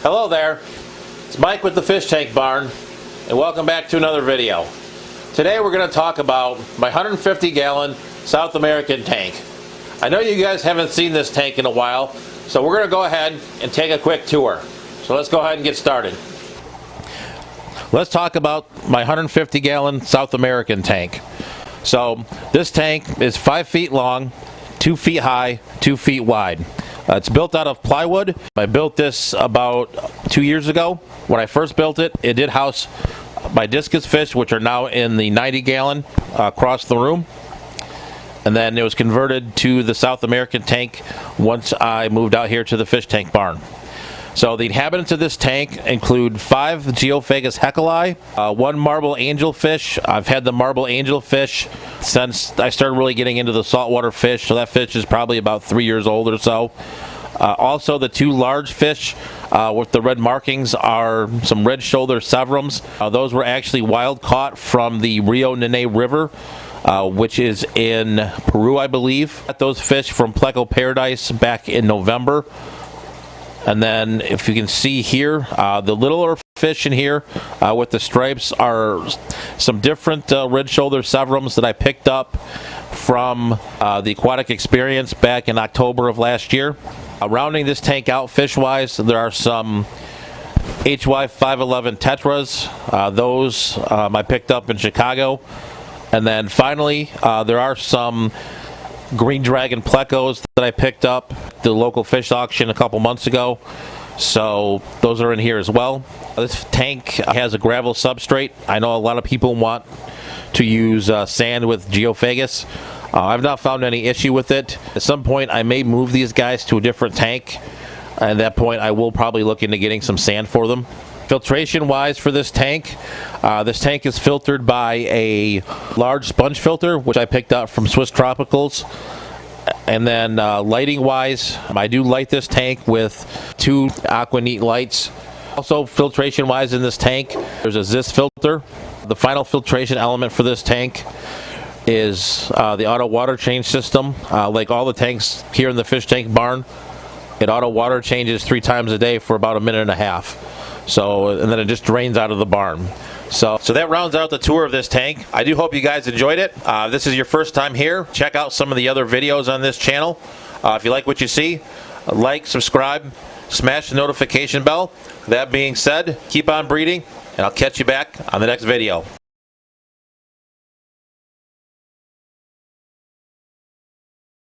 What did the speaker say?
Hello there, it's Mike with the Fish Tank Barn, and welcome back to another video. Today we're going to talk about my 150-gallon South American tank. I know you guys haven't seen this tank in a while, so we're going to go ahead and take a quick tour. So let's go ahead and get started. Let's talk about my 150-gallon South American tank. So this tank is 5 feet long, 2 feet high, 2 feet wide. It's built out of plywood. I built this about 2 years ago. When I first built it, it did house my Discus fish, which are now in the 90-gallon across the room. And then it was converted to the South American tank once I moved out here to the Fish Tank Barn. So the inhabitants of this tank include 5 Geophagus Heckelii, 1 marble angelfish. I've had the marble angelfish since I started really getting into the saltwater fish, so that fish is probably about 3 years old or so. Also, the 2 large fish with the red markings are some red shoulder Severums. Those were actually wild caught from the Rio Nene River, which is in Peru, I believe. Got those fish from Pleco Paradise back in November. And then, if you can see here, the littler fish in here with the stripes are some different red shoulder Severums that I picked up from the Aquatic Experience back in October of last year. Rounding this tank out fish-wise, there are some HY 511 tetras. Those I picked up in Chicago. And then finally, there are some Green Dragon Plecos that I picked up at the local fish auction a couple months ago. So those are in here as well. This tank has a gravel substrate. I know a lot of people want to use sand with Geophagus. I've not found any issue with it. At some point I may move these guys to a different tank. At that point I will probably look into getting some sand for them. Filtration wise for this tank is filtered by a large sponge filter, which I picked up from Swiss Tropicals. And then lighting wise, I do light this tank with 2 Aquaneat lights. Also, filtration wise in this tank, there's a Zis filter. The final filtration element for this tank is the auto water change system. Like all the tanks here in the Fish Tank Barn, it auto water changes 3 times a day for about 1.5 minutes. So, and then it just drains out of the barn. So that rounds out the tour of this tank. I do hope you guys enjoyed it. This is your first time here. Check out some of the other videos on this channel. If you like what you see, like, subscribe, smash the notification bell. That being said, keep on breeding, and I'll catch you back on the next video.